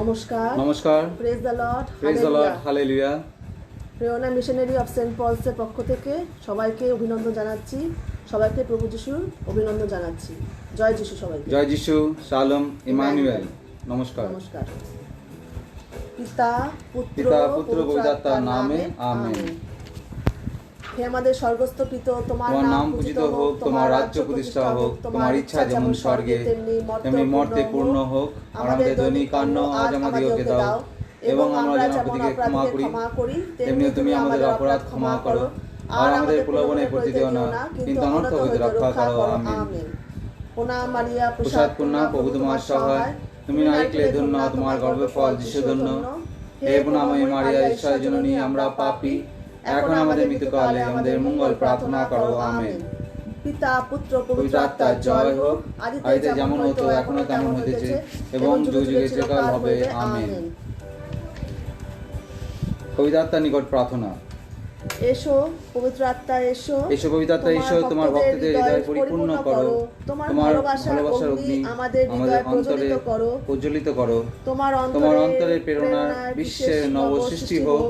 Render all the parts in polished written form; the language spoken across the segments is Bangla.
নমস্কার। নমস্কার। Praise the lord. Praise the lord, hallelujah. Prerana missionary of saint পলসের পক্ষ থেকে সবাইকে অভিনন্দন জানাচ্ছি। সবাইকে প্রভু যিশুর অভিনন্দন জানাচ্ছি। জয় যিশু সবাইকে। জয় যিশু, শালোম, ইমানুয়েল। নমস্কার। নমস্কার। পিতা পুত্র পবিত্র আত্মার নামে আমেন। হে আমাদের স্বর্গস্থ পিতা, তোমার নাম পূজিত হোক, তোমার রাজ্য প্রতিষ্ঠা হোক, তোমার ইচ্ছা যেমন স্বর্গে তেমনি মর্তে পূর্ণ হোক। আমাদের দৈনিক অন্ন আজ আমাদেরকে দাও, এবং আমরা যেন অপরাধীকে ক্ষমা করি তেমনি তুমি আমাদের অপরাধ ক্ষমা করো, আর আমাদের প্রলোভনে পতিত দিও না, কিন্তু অনর্থ হইতে রক্ষা করো। আমেন। প্রণাম মারিয়া, প্রসাদ পূর্ণা, প্রভু তোমার সহায়। তুমি নারীকে ধন্য, তোমার গর্ভফল যিশু ধন্য। হে প্রণাময়ী মারিয়া, ঈশ্বরের জননী, আমরা পাপী, এখন আমাদের মৃত্যুকালে আমাদের মঙ্গল প্রার্থনা করো। আমেন। পিতা পুত্র পবিত্র আত্মার জয় হোক, আদিতে যেমন হতো এখনো তেমন হইতেছে, এবং যুগ যুগে চিরকাল হবে। আমেন। পবিত্র আত্মার নিকট প্রার্থনা। এসো পবিত্র আত্মা, এসো। এসো পবিত্র আত্মা, এসো। তোমার ভক্তদের হৃদয় পরিপূর্ণ করো, তোমার ভালোবাসার অগ্নি আমাদের অন্তরে প্রজ্বলিত করো। তোমার অন্তরের প্রেরণা বিশ্বের নব সৃষ্টি হোক,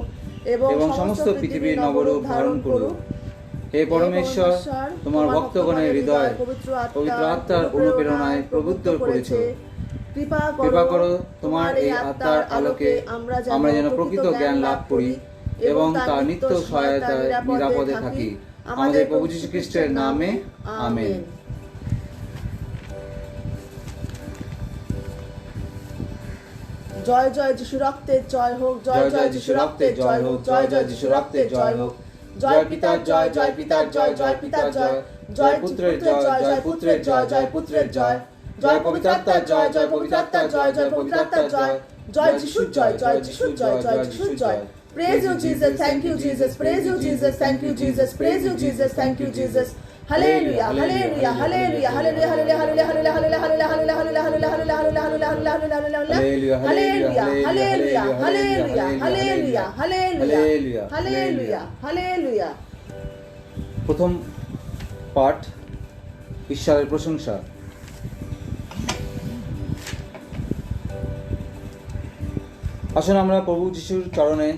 এবং সমস্ত পৃথিবীর নবরূপ ধারণ করুক। হে পরমেশ্বর, তোমার ভক্তগণের হৃদয় পবিত্র আত্মার অনুপ্রেরণায় প্রবুদ্ধ করেছো। কৃপা করো তোমার এই আত্মার আলোকে আমরা যেন প্রকৃত জ্ঞান লাভ করি এবং তার নিত্য সহায়তায় নিরাপদে থাকি। আমাদের প্রভু যীশু খ্রিস্টের নামে আমেন। জয় জয় যিশু রক্তের জয় হোক, জয় জয় যিশু রক্তের জয় হোক, জয় জয় যিশু রক্তের জয় হোক। জয় পিতার জয়, জয় পিতার জয়, জয় পিতার জয়, জয় পুত্রের জয়, জয় পুত্রের জয়, জয় পুত্রের জয়, জয় পবিত্র আত্মার জয়, জয় পবিত্র আত্মার জয়, জয় পবিত্র আত্মার জয়, জয় যিশুর জয়, জয় যিশুর জয়, জয় যিশুর জয়। Praise you Jesus, thank you Jesus, praise you Jesus, thank you Jesus, praise you Jesus, thank you Jesus. Hallelujah, hallelujah, hallelujah, hallelujah, hallelujah, hallelujah, hallelujah, hallelujah, hallelujah, hallelujah, hallelujah, hallelujah, hallelujah, hallelujah, hallelujah, hallelujah, hallelujah. প্রথম পাঠ, ঈশ্বরের প্রশংসা। আসুন আমরা প্রভু যিশুর চরণে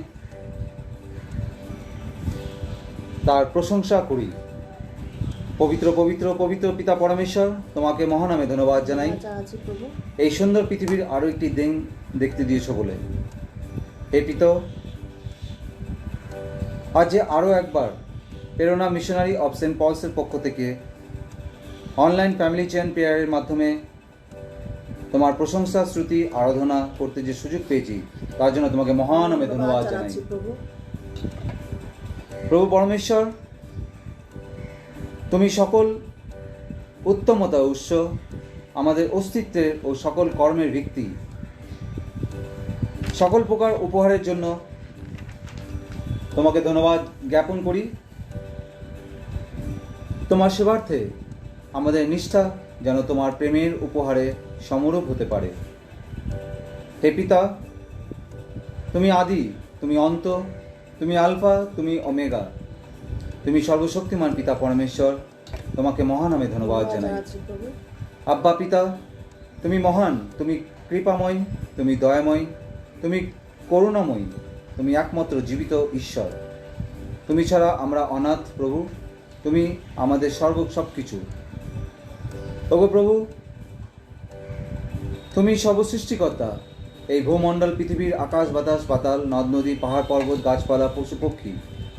তার প্রশংসা করি। পবিত্র পবিত্র পবিত্র পিতা পরমেশ্বর, তোমাকে মহানামে ধন্যবাদ জানাই এই সুন্দর পৃথিবীর আরো একটি দিন দেখতে দিয়েছ বলে। হে পিতা, আজ যে আরো একবার প্রেরণা মিশনারি অফ সেন্ট পলসের পক্ষ থেকে অনলাইন ফ্যামিলি চেইন প্রেয়ারের মাধ্যমে তোমার প্রশংসা শ্রুতি আরাধনা করতে যে সুযোগ পেয়েছি, তার জন্য তোমাকে মহানামে ধন্যবাদ জানাই। প্রভু পরমেশ্বর, তুমি সকল উত্তমতা উৎস, আমাদের অস্তিত্বের ও সকল কর্মের ভিত্তি। সকল প্রকার উপহারের জন্য তোমাকে ধন্যবাদ জ্ঞাপন করি। তোমার সেবার্থে আমাদের নিষ্ঠা যেন তোমার প্রেমের উপহারে সমরূপ হতে পারে। হে পিতা, তুমি আদি, তুমি অন্ত, তুমি আলফা, তুমি ওমেগা, তুমি সর্বশক্তিমান পিতা পরমেশ্বর, তোমাকে মহানামে ধন্যবাদ জানাই। আব্বা পিতা, তুমি মহান, তুমি কৃপাময়, তুমি দয়াময়, তুমি করুণাময়ী, তুমি একমাত্র জীবিত ঈশ্বর। তুমি ছাড়া আমরা অনাথ। প্রভু, তুমি আমাদের সব কিছু। ওগো প্রভু, তুমি সর্বসৃষ্টিকর্তা। এই ভূমণ্ডল, পৃথিবীর আকাশ বাতাস পাতাল, নদ নদী, পাহাড় পর্বত, গাছপালা, পশু পক্ষী,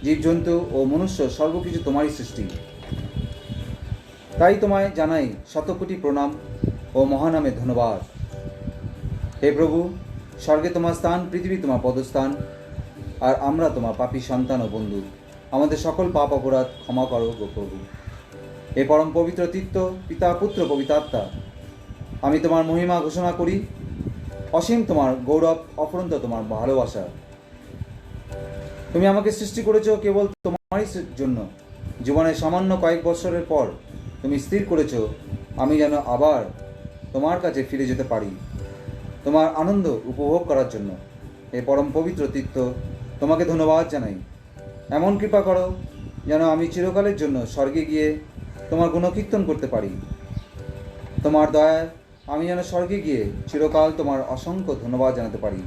জীবজন্তু ও মনুষ্য সর্বকিছু তোমারই সৃষ্টি। তাই তোমায় জানাই শতকোটি প্রণাম ও মহানামে ধন্যবাদ। হে প্রভু, স্বর্গে তোমার স্থান, পৃথিবী তোমার পদস্থান, আর আমরা তোমার পাপী সন্তান ও বন্ধু। আমাদের সকল পাপ অপরাধ ক্ষমা করো গো প্রভু। হে পরম পবিত্র তীর্থ, পিতা পুত্র পবিত্র আত্মা, আমি তোমার মহিমা ঘোষণা করি। অসীম তোমার গৌরব, অফুরন্ত তোমার ভালোবাসা। তুমি আমাকে সৃষ্টি করেছো কেবল তোমারই জন্য। জীবনের সামান্য কয়েক বছরের পর তুমি স্থির করেছো আমি যেন আবার তোমার কাছে ফিরে যেতে পারি, তোমার আনন্দ উপভোগ করার জন্য। এই পরম পবিত্র তীর্থ, তোমাকে ধন্যবাদ জানাই। এমন কৃপা করো যেন আমি চিরকালের জন্য স্বর্গে গিয়ে তোমার গুণকীর্তন করতে পারি। তোমার দয়ায় আমি যেন স্বর্গে গিয়ে চিরকাল তোমার অসংখ্য ধন্যবাদ জানাতে পারি।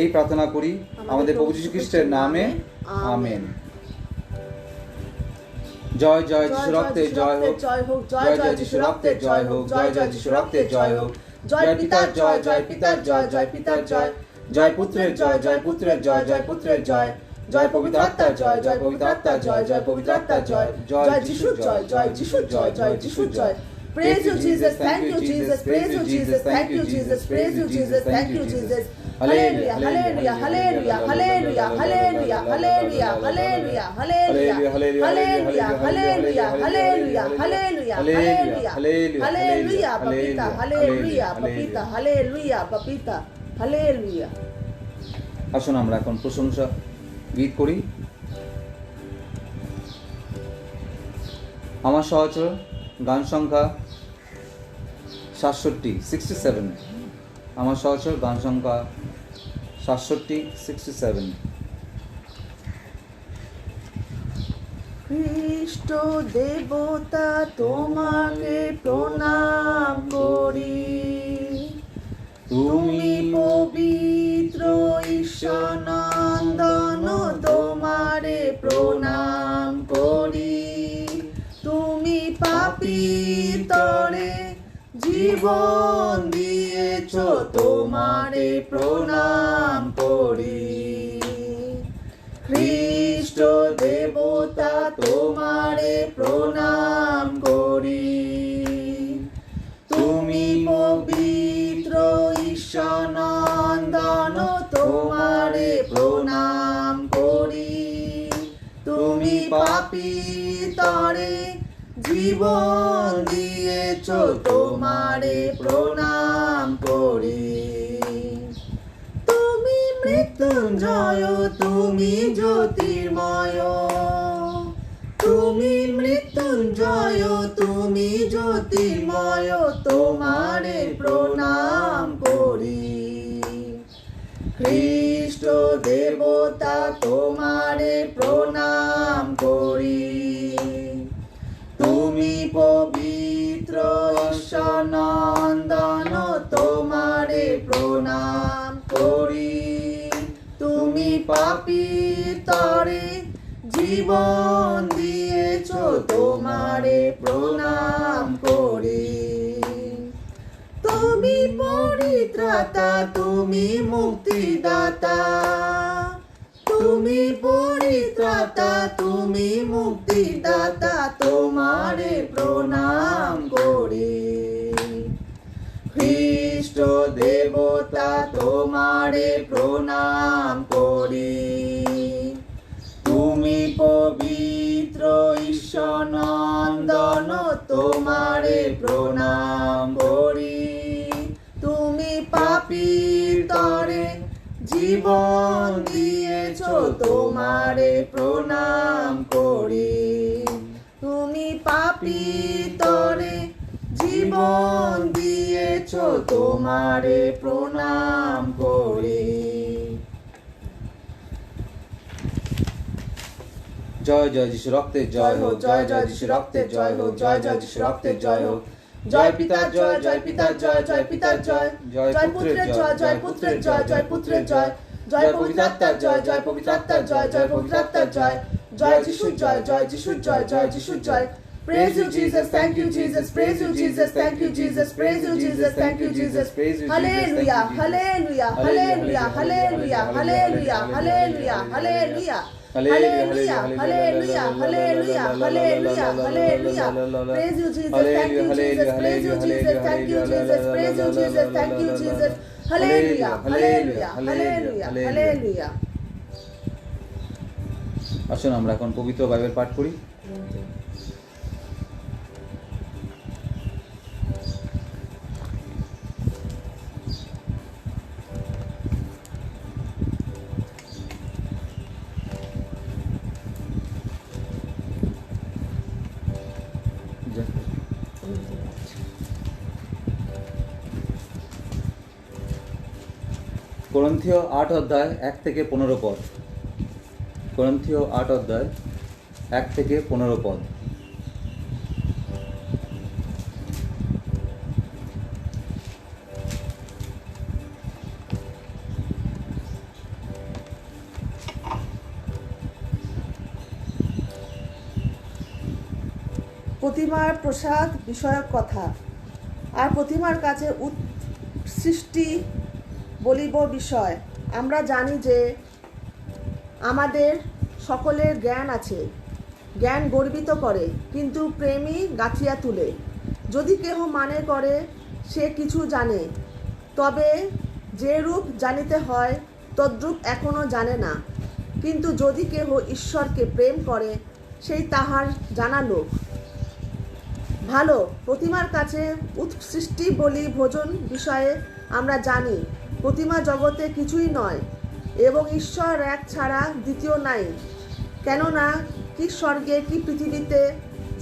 এই প্রার্থনা করি আমাদের প্রভু যীশু খ্রিস্টের নামে, আমেন। জয় জয় যিশু রক্তে জয় হোক, জয় হোক, জয় জয় যিশু রক্তে জয় হোক, জয় জয় যিশু রক্তে জয় হোক। জয় পিতার জয়, জয় পিতার জয়, জয় পিতার জয়, জয় পুত্রের জয়, জয় পুত্রের জয়, জয় পুত্রের জয়, জয় পবিত্র আত্মার জয়, জয় পবিত্র আত্মার জয়, জয় পবিত্র আত্মার জয়, জয় যিশুর জয়, জয় যিশুর জয়, জয় যিশুর জয়। Praise you Jesus, thank you Jesus, praise you Jesus, thank you Jesus, praise you Jesus, thank you Jesus. Hallelujah, hallelujah, hallelujah, hallelujah, hallelujah, hallelujah, hallelujah, hallelujah, hallelujah, hallelujah, hallelujah, hallelujah, hallelujah, hallelujah, papita, hallelujah, papita, hallelujah, papita, hallelujah. আসুন আমরা এখন প্রশংসা গীত করি। আমার সহচর গান সংখ্যা 67, আমার সহচর গান সংখ্যা 67। খ্রিস্ট দেবতা তোমাকে প্রণাম করি, তুমি পবিত্র ঈশ্বর নন্দন, তোমারে প্রণাম করি। তুমি পাপীর তরে জীবন দিয়েছ, তোমারে প্রণাম করি। খ্রিস্ট দেবতা তোমারে প্রণাম করি, তুমি পবিত্র ঈশ্বর নন্দন, তোমারে প্রণাম করি। তুমি পাপীর তরে জীবন দিয়েছ, তোমারে প্রণাম করি। তুমি মৃত্যুঞ্জয়, তুমি জ্যোতির্ময়, তুমি মৃত্যুঞ্জয়, তুমি জ্যোতির্ময়, তোমারে প্রণাম করি। খ্রিস্ট দেবতা তোমারে প্রণাম করি, তুমি পবিত্র ঈশ্বর নন্দন, তোমারে প্রণাম করি। তুমি পাপীর তরে জীবন দিয়েছ, তোমারে প্রণাম করি। তুমি পরিত্রাতা, তুমি মুক্তিদাতা, তুমি পরিত্রাতা, তুমি মুক্তিদাতা, তোমারে প্রণাম করি। খ্রিস্ট দেবতা তোমারে প্রণাম করি, তুমি পবিত্র ঈশ্বর নন্দন, তোমারে প্রণাম করি। তুমি পাপীর তরে জীবন দিয়েছ, তোমারে প্রণাম করি। তুমি পাপীর তরে জীবন দিয়েছ, তোমারে প্রণাম করি। জয় জয় যিশু রক্তে জয় হোক, জয় জয় যিশু রক্তে জয় হোক, জয় জয় যিশু রক্তে জয় হোক। জয় পিতার জয়, জয় পিতার জয়, জয় পিতার জয়, জয় পুত্রের জয়, জয় পুত্রের জয়, জয় পুত্রের জয়, জয় পবিত্র আত্মার জয়, জয় পবিত্র আত্মার জয়, জয় পবিত্র আত্মার জয়, জয় যিশুর জয়, জয় যিশুর জয়, জয় যিশুর জয়। Praise you Jesus, thank you Jesus, praise you Jesus, thank you Jesus, praise you Jesus, thank you Jesus. Hallelujah, hallelujah, hallelujah, hallelujah, hallelujah, hallelujah, hallelujah. Hallelujah, hallelujah, hallelujah, hallelujah, hallelujah. Praise you Jesus, thank you Jesus, praise you Jesus, thank you Jesus, praise you Jesus, thank you Jesus. Hallelujah, hallelujah, hallelujah, hallelujah. আসুন আমরা এখন পবিত্র বাইবেল পাঠ করি। করন্থীয় 8 অধ্যায় 1 থেকে 15 পদ। করন্থীয় 8 অধ্যায় 1 থেকে 15 পদ। প্রতিমার প্রসাদ বিষয়ক কথা। আর প্রতিমার কাছে সৃষ্টি বলিব বিষয়। আমরা জানি যে আমাদের সকলের জ্ঞান আছে, জ্ঞান গর্বিত করে, কিন্তু প্রেমই গাঁথিয়া তুলে। যদি কেহ মানে করে সে কিছু জানে, তবে যে রূপ জানিতে হয় তদ্রূপ এখনও জানে না। কিন্তু যদি কেহ ঈশ্বরকে প্রেম করে, সেই তাহার জানা লোক। ভালো, প্রতিমার কাছে উৎসৃষ্টি বলি ভোজন বিষয়ে আমরা জানি প্রতিমা জগতে কিছুই নয় এবং ঈশ্বর এক ছাড়া দ্বিতীয় নাই। কেননা কি স্বর্গে কি পৃথিবীতে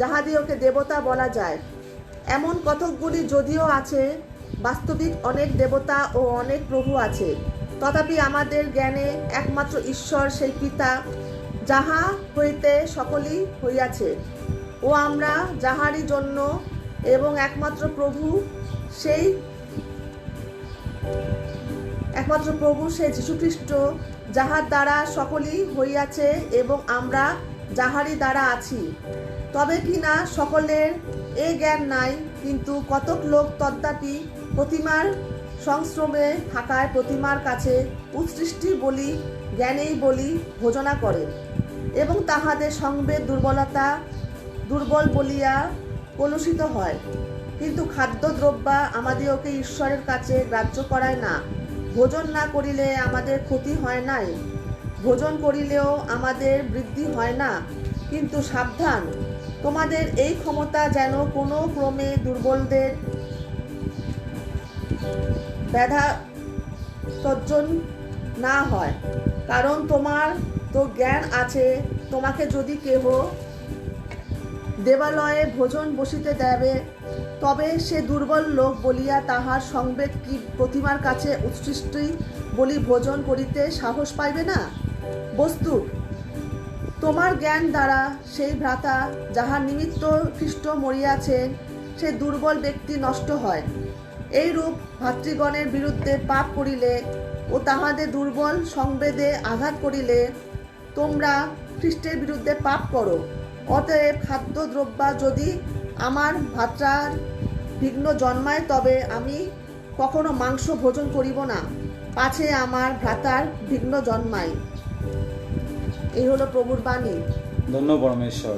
যাহাদিওকে দেবতা বলা যায়, এমন কতকগুলি যদিও আছে, বাস্তবিক অনেক দেবতা ও অনেক প্রভু আছে, তথাপি আমাদের জ্ঞানে একমাত্র ঈশ্বর সেই পিতা, যাহা হইতে সকলই হইয়াছে, ও আমরা যাহারই জন্য, এবং একমাত্র প্রভু সেই যীশুখ্রিস্ট, যাহার দ্বারা সকলই হইয়াছে এবং আমরা যাহারই দ্বারা আছি। তবে কি না সকলের এ জ্ঞান নাই, কিন্তু কতক লোক তদ্যাপি প্রতিমার সংশ্রমে থাকায় প্রতিমার কাছে উৎসৃষ্টি বলি জ্ঞানেই বলি ভোজনা করে এবং তাহাদের সংবেদ দুর্বল বলিয়া কলুষিত হয়। কিন্তু খাদ্যদ্রব্য আমাদিওকে ঈশ্বরের কাছে গ্রাহ্য করায় না। ভোজন না করিলে আমাদের ক্ষতি হয় নাই, ভোজন করিলেও আমাদের বৃদ্ধি হয় না। কিন্তু সাবধান, তোমাদের এই ক্ষমতা যেন কোনো ক্রমে দুর্বলদের ব্যাধা তর্জন না হয়। কারণ তোমার তো জ্ঞান আছে, তোমাকে যদি কেহ দেবালয়ে ভোজন বসিতে দেবে, তবে সে দুর্বল লোক বলিয়া তাহার সংবেদ কি প্রতিমার কাছে উৎসৃষ্টি বলি ভোজন করিতে সাহস পাইবে না? বস্তুত তোমার জ্ঞান দ্বারা সেই ভ্রাতা যাহার নিমিত্ত খ্রিস্ট মরিয়াছেন, সে দুর্বল ব্যক্তি নষ্ট হয়। এইরূপ ভাতৃগণের বিরুদ্ধে পাপ করিলে ও তাহাদের দুর্বল সংবেদে আঘাত করিলে তোমরা খ্রিস্টের বিরুদ্ধে পাপ করো। অতএব খাদ্যদ্রব্য যদি আমার ভাত্রার বিঘ্ন জন্মায়, তবে আমি কখনো মাংস ভোজন করিব না, পাছে আমার ভ্রাতার বিঘ্ন জন্মায়। এই হলো প্রভুর বাণী। ধন্য পরমেশ্বর।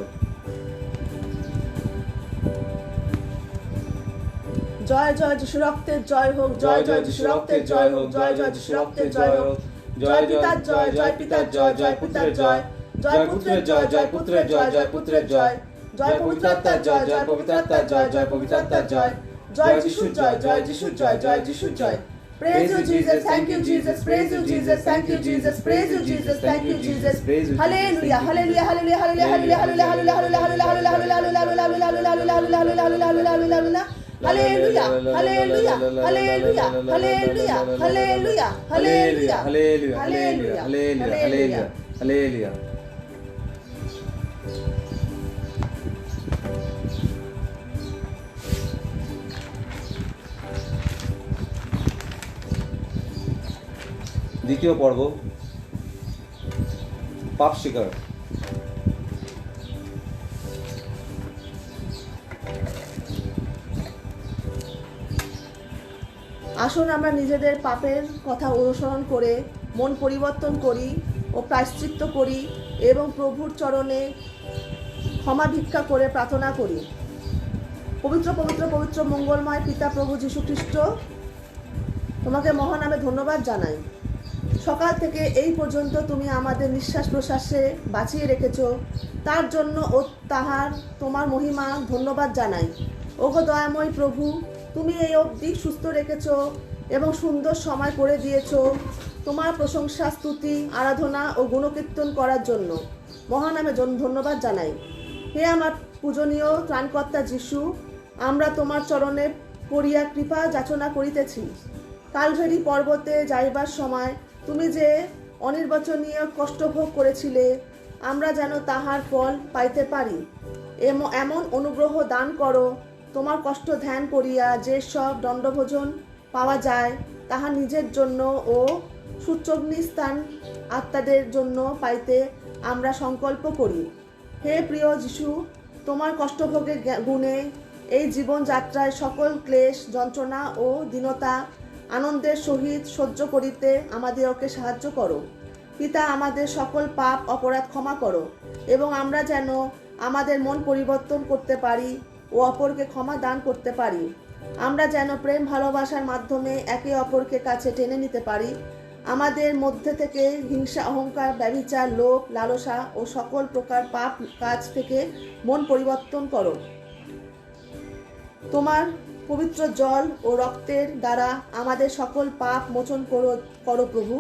জয় জয় যিশু রক্তের জয় হোক, জয় জয় যিশু রক্তের জয় হোক, জয় জয় যিশু রক্তের জয় হোক। জয় পিতার জয়, জয় পিতার জয়, জয় পিতার জয়, জয় পুত্রের জয়, জয় পুত্রের জয়, জয় পুত্রের জয়, জয় পবিত্রাত্মার জয়, জয় পবিত্রাত্মার জয়, জয় পবিত্রাত্মার জয়, জয় যিশুর জয়, জয় যিশুর জয়, জয় যিশুর জয়। Praise you Jesus, thank you Jesus, praise you Jesus, thank you Jesus, praise you Jesus, thank you Jesus. Hallelujah, hallelujah, hallelujah, hallelujah, hallelujah, hallelujah, hallelujah, hallelujah, hallelujah, hallelujah, hallelujah, hallelujah, hallelujah, hallelujah, hallelujah, hallelujah, hallelujah, hallelujah, hallelujah. দ্বিতীয় পর্ব, পাপ স্বীকার। আসুন আমরা নিজেদের পাপের কথা অনুসরণ করে মন পরিবর্তন করি ও প্রায়শ্চিত্ত করি এবং প্রভুর চরণে ক্ষমা ভিক্ষা করে প্রার্থনা করি। পবিত্র পবিত্র পবিত্র মঙ্গলময় পিতা প্রভু যীশু খ্রিস্ট, তোমাকে মহানামে ধন্যবাদ জানাই। সকাল থেকে এই পর্যন্ত তুমি আমাদের নিঃশ্বাস প্রশ্বাসে বাঁচিয়ে রেখেছো, তার জন্য ও তোমার মহিমা ধন্যবাদ জানাই। ওগো দয়াময় প্রভু, তুমি এই অবধি সুস্থ রেখেছো এবং সুন্দর সময় করে দিয়েছো তোমার প্রশংসা, স্তুতি, আরাধনা ও গুণকীর্তন করার জন্য মহানামে ধন্যবাদ জানাই। হে আমার পূজনীয় ত্রাণকর্তা যিশু, আমরা তোমার চরণে পড়িয়া কৃপা যাচনা করিতেছি। কালভেরি পর্বতে যাইবার সময় তুমি যে অনির্বাচনীয় কষ্ট ভোগ করেছিলে, আমরা যেন তাহার ফল পাইতে পারি এমন অনুগ্রহ দান করো। তোমার কষ্ট ধ্যান করিয়া যে সব দণ্ডভোজন পাওয়া যায়, তাহা নিজের জন্য ও সূচ্যগ্নিস্থান আত্মাদের জন্য পাইতে আমরা সংকল্প করি। হে প্রিয় যিশু, তোমার কষ্টভোগের গুণে এই জীবনযাত্রায় সকল ক্লেশ, যন্ত্রণা ও দীনতা আনন্দের সহিত সহ্য করিতে আমাদেরকে সাহায্য করো। পিতা, আমাদের সকল পাপ অপরাধ ক্ষমা করো এবং আমরা যেন আমাদের মন পরিবর্তন করতে পারি ও অপরকে ক্ষমা দান করতে পারি। আমরা যেন প্রেম ভালোবাসার মাধ্যমে একে অপরকে কাছে টেনে নিতে পারি। আমাদের মধ্যে থেকে হিংসা, অহংকার, ব্যভিচার, লোভ, লালসা ও সকল প্রকার পাপ কাজ থেকে মন পরিবর্তন করো। তোমার পবিত্র জল ও রক্তের দ্বারা আমাদের সকল পাপ মোচন করো প্রভু।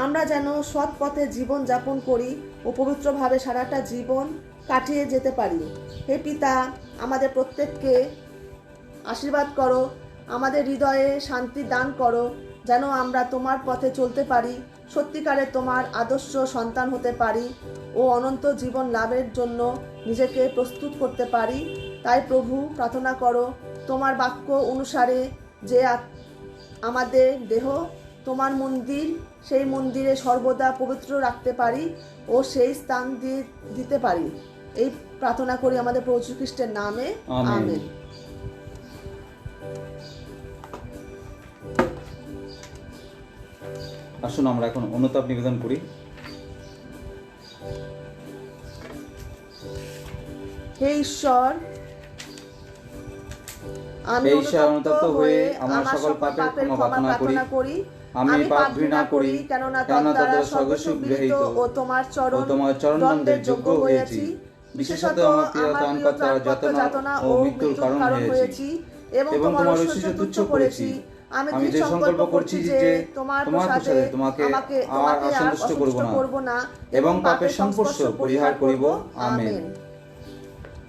আমরা যেন সৎ পথে জীবন যাপন করি ও পবিত্রভাবে সারাটা জীবন কাটিয়ে যেতে পারি। হে পিতা, আমাদের প্রত্যেককে আশীর্বাদ করো, আমাদের হৃদয়ে শান্তি দান করো, যেন আমরা তোমার পথে চলতে পারি, সত্যিকারে তোমার আদর্শ সন্তান হতে পারি ও অনন্ত জীবন লাভের জন্য নিজেকে প্রস্তুত করতে পারি। তাই প্রভু, প্রার্থনা করো তোমার বাক্য অনুসারে যে আমাদের দেহ তোমার মন্দির, সেই মন্দিরে সর্বদা পবিত্র রাখতে পারি ও সেই স্থান দিতে পারি। এই প্রার্থনা করি আমাদের প্রভু যীশু খ্রিস্টের নামে, আমেন। আসুন আমরা এখন অনুতাপ নিবেদন করি। হে ঈশ্বর, আমি অনুতপ্ত হয়ে আমার সকল পাপের ক্ষমা প্রার্থনা করি। আমি পাপ ঘৃণা করি, কেননা তার দ্বারা সর্বসুখ গৃহীত ও তোমার চরণ দণ্ডের যোগ্য হয়েছি। বিশেষত আমার প্রিয়তার যাতনা ও মৃত্যুর কারণ হয়েছি এবং তোমার ঐশ্বর্য তুচ্ছ করেছি। আমি দৃঢ় সংকল্প করছি যে তোমার প্রসাদে তোমাকে আর অসন্তুষ্ট করব না এবং পাপের সংস্পর্শ পরিহার করিব। আমেন।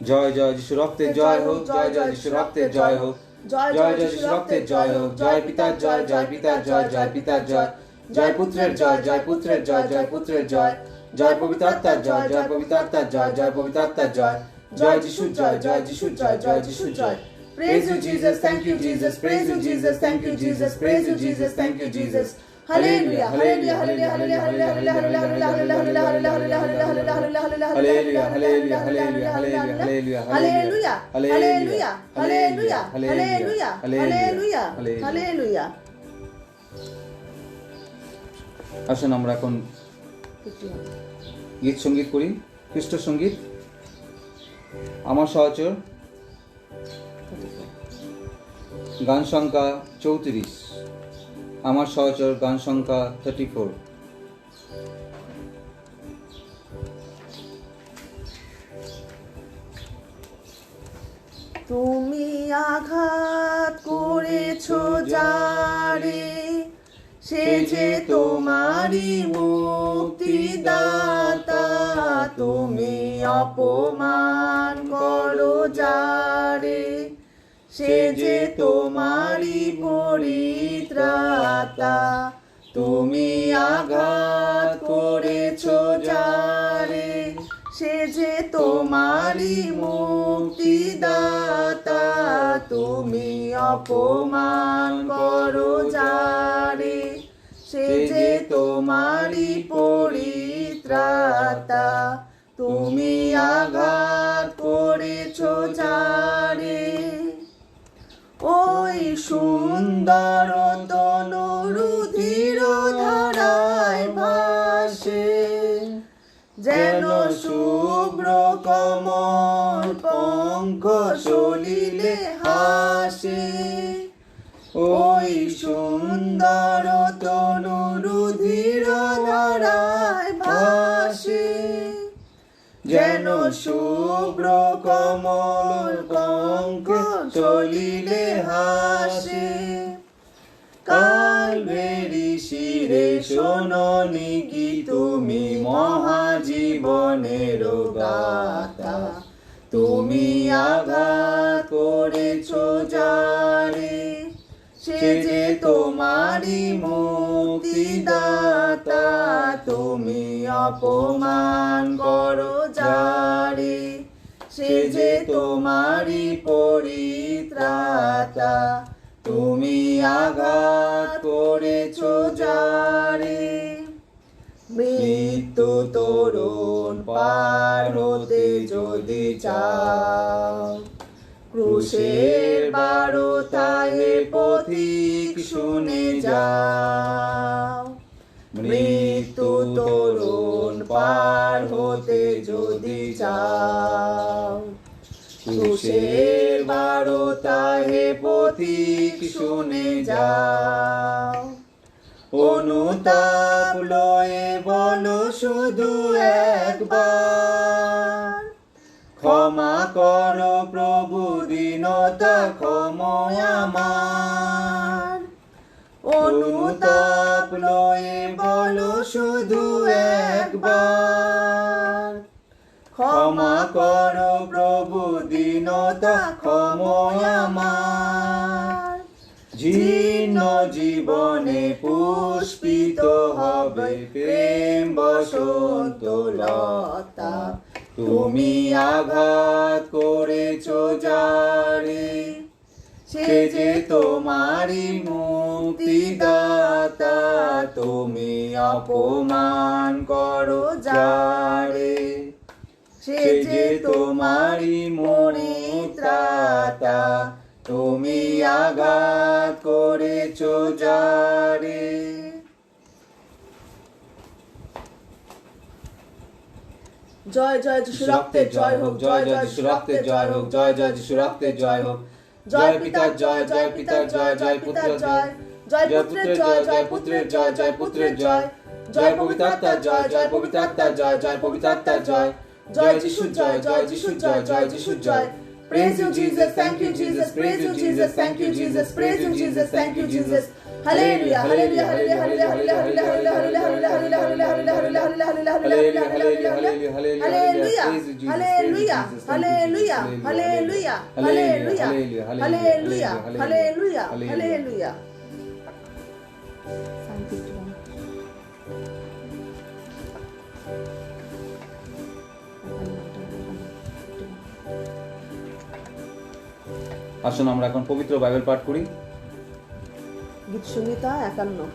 জয় জয় যিশু রক্তের জয় হোক, জয় জয় যিশু রক্তের জয় হোক, জয় জয় যিশু রক্তের জয় হোক। জয় পিতার জয়, জয় পিতার জয়, জয় পিতার জয়, জয় পুত্রের জয়, জয় পুত্রের জয়, জয় পুত্রের জয়, জয় পবিত্র আত্মার জয়, জয় পবিত্র আত্মার জয়, জয় পবিত্র আত্মার জয়, জয় যিশুর জয়, জয় যিশুর জয়, জয় যিশুর জয়। Praise you Jesus, thank you Jesus, praise you Jesus, thank you Jesus, praise you Jesus, thank you Jesus. Hallelujah, hallelujah, hallelujah, hallelujah, hallelujah, hallelujah, hallelujah, hallelujah, hallelujah, hallelujah, hallelujah, hallelujah, hallelujah, hallelujah. আসুন আমরা এখন গীত সঙ্গীত করি, খ্রিস্ট সঙ্গীত। আমার সহচর, গান সংখ্যা 34। আমার সহচর, গান সংখ্যা 34। তুমি আঘাত করেছো যারে, সে যে তোমারই মুক্তিদাতা। তুমি অপমান করো যারে, সে যে তোমারই পরিত্রাতা। তুমি আঘাত করেছো যারে, সে যে তোমারই মুক্তিদাতা। তুমি অপমান করো যারে, সে যে তোমারই পরিত্রাতা। তুমি আঘাত করেছো যারে, ওই সুন্দর তনুরুধির ধারায় ভাসে, যেন শুভ্র কমল পঙ্খ সলিলে হাসে। ওই সুন্দর তনুরুধির ধারায় ভাসে, যেন শুভ্র কমল পঙ্খ সলিলে হাসে। কালভেরি শিরে শোনোনি কি তুমি মহাজীবনের গাথা। তুমি আঘাত করেছো যারে, সে যে তোমারই মুক্তিদাতা। তুমি অপমান করো যারে, সে যে তোমারই পরিত্রাতা। তুমি আঘাত করেছো যারে, মৃত্যু তরুণ পার হতে যদি চাও। ক্রুশের বারোটায় হে পথিক শুনে যাও, মৃত্যু তরুণ পার হতে যদি চাও। ক্রুশের বারোটায় হে পথিক শুনে যাও, অনুতাপ লয়ে বলো শুধু একবার, ক্ষমা করো প্রভু দীনতা ক্ষময় আমার। অনুতাপ লয়ে বলো শুধু একবার, ক্ষমা করো প্রভু দীনতা ক্ষময় আমার। জীর্ণ জীবনে পুষ্পিত হবে প্রেম বসন্ত লতা, তুমি আঘাত করেছ যারে, সে যে তোমারই মুক্তিদাতা। তুমি অপমান করো যারে, সে যে তোমারই মুক্তিদাতা। তুমি আঘাত করেছ যারে। জয় জয় যিশু রক্তে জয় হোক, জয় জয় যিশু রক্তে জয় হোক, জয় জয় যিশু রক্তে জয় হোক। জয় পিতার জয়, জয় পিতার জয়, জয় পুত্রের জয়, জয় পুত্রের জয়, জয় পুত্রের জয়, জয় পুত্রের জয়। জয় পবিত্রাত্মার জয়, জয় পবিত্রাত্মার জয়, জয় পবিত্রাত্মার জয়। জয় যিশুর জয়, জয় যিশুর জয়, জয় যিশুর জয়। Praise you Jesus, thank you Jesus, praise you Jesus, thank you Jesus, praise you Jesus, thank you Jesus. Hallelujah, hallelujah, hallelujah, hallelujah, hallelujah, hallelujah, hallelujah, hallelujah, hallelujah, hallelujah, hallelujah, hallelujah, hallelujah, hallelujah, hallelujah, hallelujah. Thank you. আসুন আমরা এখন পবিত্র বাইবেল পাঠ করি। গীত সংহিতা 51।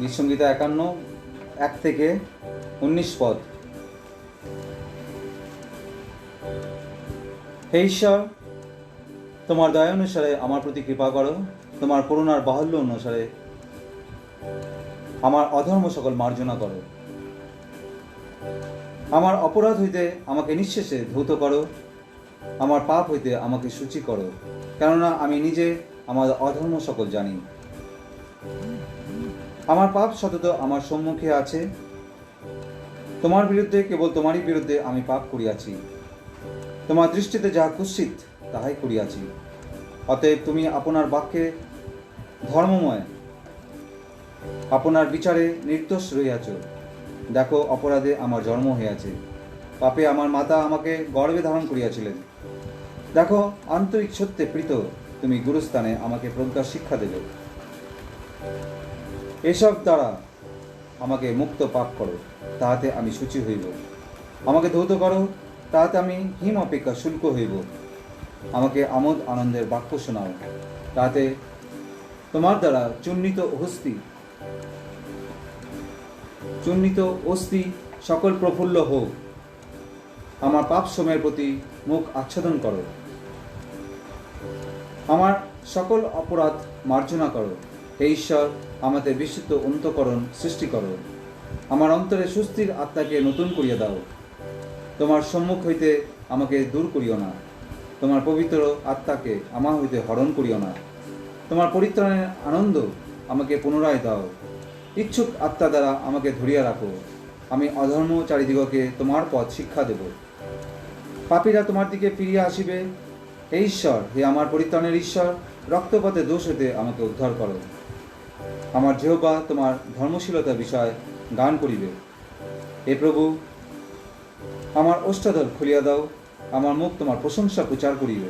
গীত সংহিতা 51 1 থেকে 19 পদ। হে ঈশ্বর, তোমার দয়া অনুসারে আমার প্রতি কৃপা করো, তোমার করুণার বাহুল্য অনুসারে আমার অধর্ম সকল মার্জনা করো। আমার অপরাধ হইতে আমাকে নিঃশেষে ধৌত করো, আমার পাপ হইতে আমাকে সূচি করো, কেননা আমি নিজে আমার অধর্ম সকল জানি। আমার পাপ সতত আমার সম্মুখে আছে, তোমার বিরুদ্ধে কেবল তোমারই বিরুদ্ধে আমি পাপ করিয়াছি। তোমার দৃষ্টিতে যাহা কুৎসিত তাহাই করিয়াছি। অতএব তুমি আপনার বাক্যে ধর্মময়, আপনার বিচারে নির্দোষ রহিয়াছ। দেখো, অপরাধে আমার জন্ম হইয়াছে, পাপে আমার মাতা আমাকে গর্ভে ধারণ করিয়াছিলেন। দেখো, আন্তরিক সত্যে প্রীত তুমি গুরুস্থানে আমাকে প্রজ্ঞা শিক্ষা দেবে। এসব দ্বারা আমাকে মুক্ত পাপ করো, তাহাতে আমি শুচি হইব। আমাকে ধৌত করো, তাহাতে আমি হিম অপেক্ষা শুল্ক হইব। আমাকে আমোদ আনন্দের বাক্য শোনাও, তাহাতে তোমার দ্বারা চূর্ণিত অস্থি সকল প্রফুল্ল হোক। আমার পাপ সময়ের প্রতি মুখ আচ্ছাদন করো, আমার সকল অপরাধ মার্জনা করো। হে ঈশ্বর, আমাদের বিশুদ্ধ অন্তঃকরণ সৃষ্টি করো, আমার অন্তরে সুস্থির আত্মাকে নতুন করিয়া দাও। তোমার সম্মুখ হইতে আমাকে দূর করিও না, তোমার পবিত্র আত্মাকে আমার হইতে হরণ করিও না। তোমার পরিত্রাণের আনন্দ আমাকে পুনরায় দাও, ইচ্ছুক আত্মা দ্বারা আমাকে ধরিয়া রাখো। আমি অধর্মচারীদিগকে তোমার পথ শিক্ষা দেব, পাপীরা তোমার দিকে ফিরিয়া আসিবে। হে ঈশ্বর, হে আমার পরিত্রাণের ঈশ্বর, রক্তপাতে দোষ হইতে আমাকে উদ্ধার করো। আমার জিহ্বা তোমার ধর্মশীলতা বিষয় গান করিবে। হে প্রভু, আমার ওষ্ঠাধর খুলিয়া দাও, আমার মুখ তোমার প্রশংসা প্রচার করিবে।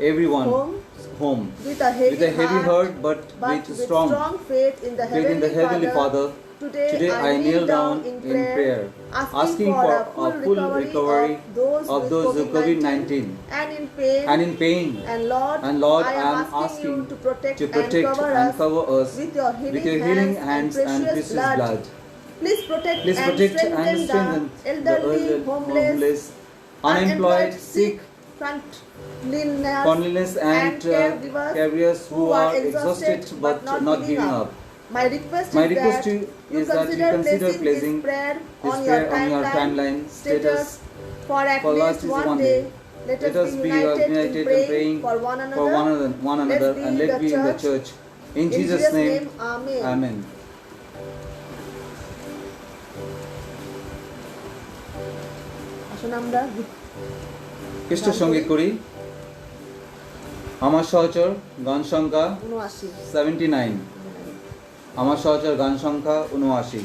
everyone home with a heavy heart, but but with strong faith in the faith in the Heavenly Father. Today I kneel down in prayer, asking for a full recovery of those with COVID-19 and in pain. and Lord, I am asking you to protect and cover us with your healing hands and precious blood. Please protect and strengthen the elderly, homeless, unemployed, sick, cleanliness and caregivers who are exhausted but not giving up. My request to you is that you consider placing this prayer this on prayer your on your timeline status for at for least last one day. Let us be united in praying for one another and let's be in the church. In Jesus' name, Amen. Amen. আসুন আমরা খ্রিস্ট সঙ্গীত করি। আমার সহচর গান সংখ্যা 79। আমার সহচর গান সংখ্যা 79।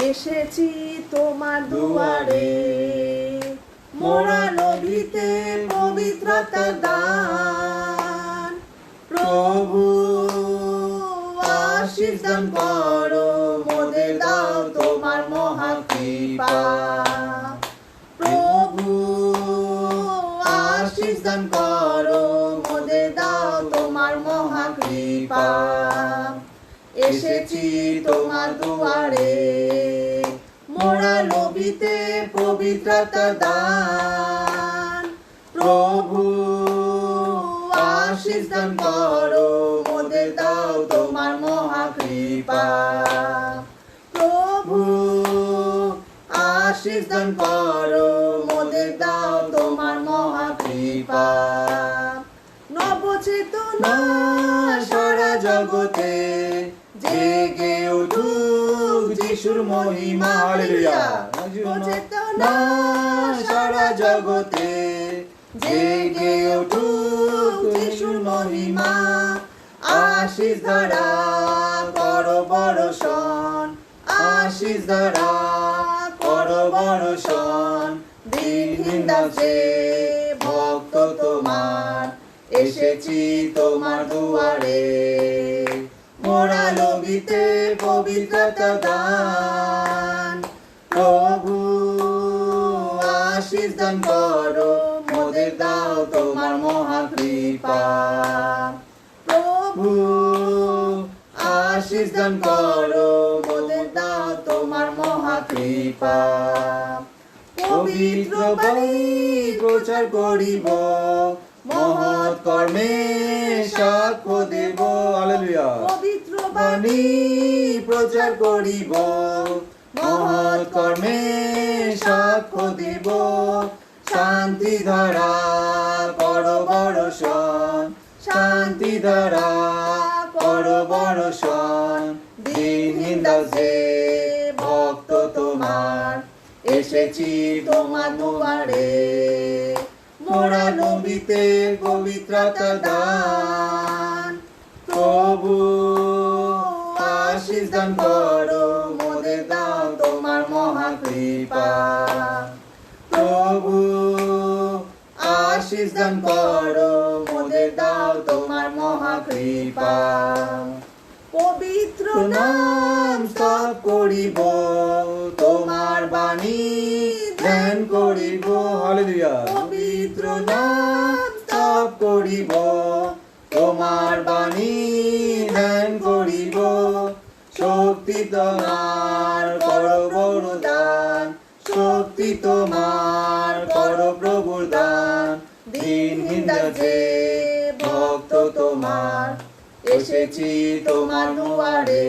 এসেছি তোমার দুয়ারে, মোরা লোভিতে পবিত্রতার দান। প্রভু আশীষ দান করো, মোদের দাও তোমার মহা কৃপা। প্রভু আশীষ দান করো, মোদের দাও তোমার মহা কৃপা। এসেছি তোমার দুয়ারে, মোরা লোভিতে পবিত্রতার দান। প্রভু আশীষ দান করো, মোদের দাও তোমার মহা কৃপা। প্রভু আশীষ দান করো, মোদের দাও তোমার মহা কৃপা। নবচেতনা সারা জগতে জেগে উঠুক যিশুর মহিমা। হালেলুয়া। নবচেতনা সারা জগতে জেগে উঠুক যিশুর মহিমা। আশীষ ধারা করো বর্ষণ, আশীষ ধারা করো বর্ষণ। দিনহীন দাসে ভক্ত তোমার, এসেছি তোমার দুয়ারে। মোরা লোভিতে পবিত্রতা দান। প্রভু আশীষ দান করো, মোদের দাও তোমার মহা কৃপা। প্রভু আশীষ দান করো, মোদের দাও তোমার মহা কৃপা। পবিত্র বাণী প্রচার করিব, মহৎ কর্মে সাক্ষ্য দেব। হালেলুয়া। পবিত্র বাণী প্রচার করিব, মহৎ কর্মে সাক্ষ্য দেব। শান্তি ধারা করো বর্ষণ, শান্তি ধারা করো বর্ষণ। দিনহীন দাসে ভক্ত তোমার, এসেছি তোমার দুয়ারে। মোরা লোভিতে পবিত্রতা দান। প্রভু আশীষ দান করো, মোদের দাও তোমার মহা কৃপা। প্রভু আশীষ দান করো, মোদের দাও তোমার মহা কৃপা। পবিত্র নাম স্তব করিব, তোমার বাণী ধ্যান করিব। হালেলুয়া। পবিত্র নাম স্তব করিব, তোমার বাণী ধ্যান করিব। শক্তি তোমার করো বড় দান, শক্তি তোমার করো প্রভুর দান। দিনহীন দাসে ভক্ত তোমার, এসেছি তোমার দুয়ারে।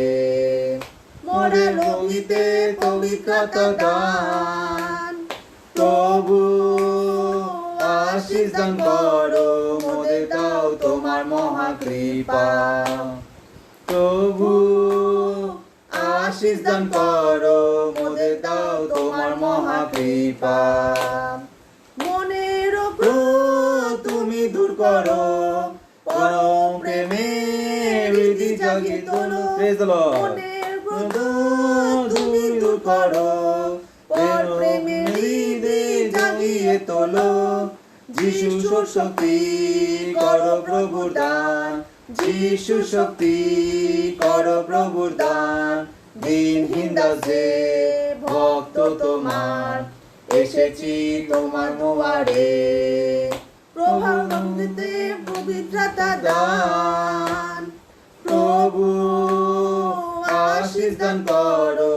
মোরা লোভিতে পবিত্রতা দান। প্রভু আশীষ দান করো, মোদের দাও তোমার মহা কৃপা। প্রভু আশীষ দান করো, মোদের দাও তোমার মহা কৃপা। মনের ক্রোধ তুমি দূর করো, পরম প্রেমের হৃদি জাগিয়ে তোলো, Praise the Lord. মনের ক্রোধ তুমি দূর করো, পর প্রেমের হৃদি জাগিয়ে তোলো, যিশুর শক্তি করো প্রভুর দান, যিশুর শক্তি করো প্রভুর দান, দিনহীন দাসে ভক্ত তোমার, এসেছি তোমার দুয়ারে, প্রভাবন্দিতে পবিত্রতা দান, প্রভু আশীষ দান করো,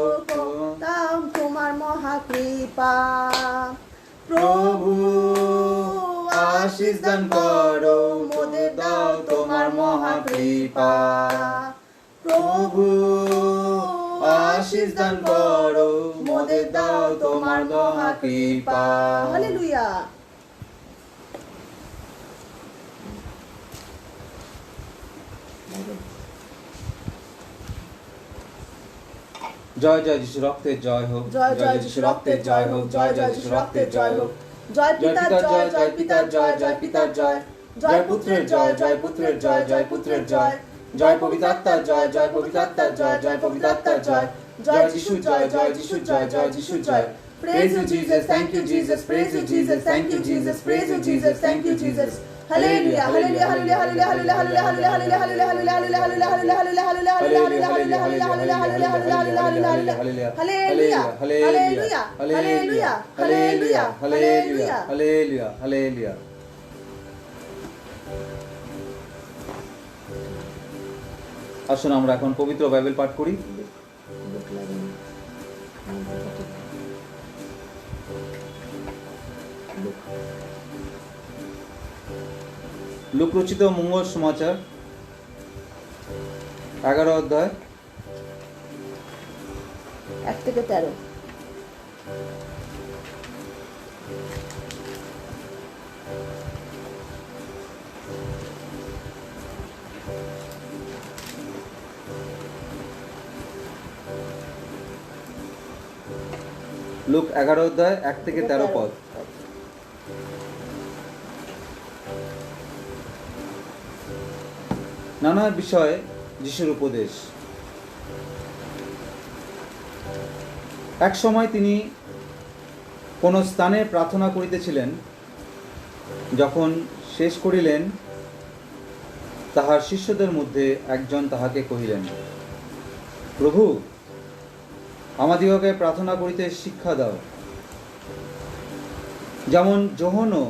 দাও তোমার মহাকৃপা, প্রভু আশীষ দান করো, মোদের দাও তোমার মহাকৃপা, প্রভু আশীষ দান করো, মোদের দাও তোমার মহাকৃপা। হালেলুয়া। জয় জয় যিশু রক্তের জয় হোক, জয় জয় যিশু রক্তের জয় হোক, জয় জয় যিশু রক্তের জয় হোক, জয় পিতার জয়, জয় পিতার জয়, জয় পিতার জয়, জয় পুত্রের জয়, জয় পুত্রের জয়, জয় পুত্রের জয়, জয় পবিত্রাত্মার জয়, জয় পবিত্রাত্মার জয়, জয় পবিত্রাত্মার জয়, জয় যিশু জয়, জয় যিশু জয়, জয় যিশু জয়। Praise you Jesus, thank you Jesus, praise you Jesus, thank you Jesus, praise you Jesus, thank you Jesus. Hallelujah, hallelujah, hallelujah, hallelujah, hallelujah, hallelujah, hallelujah, hallelujah, hallelujah, hallelujah, hallelujah, hallelujah, hallelujah, hallelujah, Hallelujah, hallelujah. আসুন আমরা এখন পবিত্র বাইবেল পাঠ করি। লূক রচিত মঙ্গল সমাচার 11 অধ্যায় 1 থেকে 13। লূক 11 অধ্যায় 1 থেকে 13 পদ। নানা বিষয়ে যিশুর উপদেশ। এক সময় তিনি কোন স্থানে প্রার্থনা করিতেছিলেন, যখন শেষ করিলেন, তাহার শিষ্যদের মধ্যে একজন তাহাকে কহিলেন, প্রভু, আমাদিগকে প্রার্থনা করিতে শিক্ষা দাও, যেমন যোহনও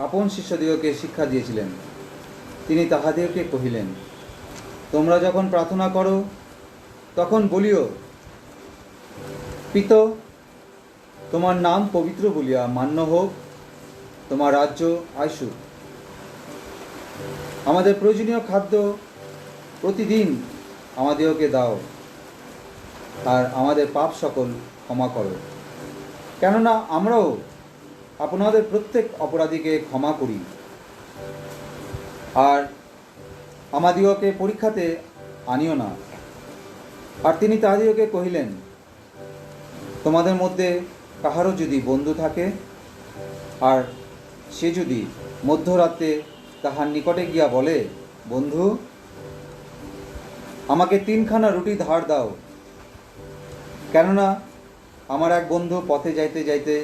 আপন শিষ্যদিগকে শিক্ষা দিয়েছিলেন। তিনি তাহাদিগকে কহিলেন, তোমরা যখন প্রার্থনা করো, তখন বলিও, পিত, তোমার নাম পবিত্র বলিয়া মান্য হোক, তোমার রাজ্য আইসুক, আমাদের প্রয়োজনীয় খাদ্য প্রতিদিন আমাদিগকে দাও, আর আমাদের পাপ সকল ক্ষমা করো, কেননা আমরাও আপনাদের প্রত্যেক অপরাধীকে ক্ষমা করি, আর আমাদিগকে পরীক্ষাতে আনিও না। আর তিনি তাহাদিগকে কহিলেন, তোমাদের মধ্যে কাহারও যদি বন্ধু থাকে, আর সে যদি মধ্যরাতে তাহার নিকটে গিয়া বলে, বন্ধু, আমাকে 3খানা রুটি ধার দাও, কেননা আমার এক বন্ধু পথে যাইতে যাইতে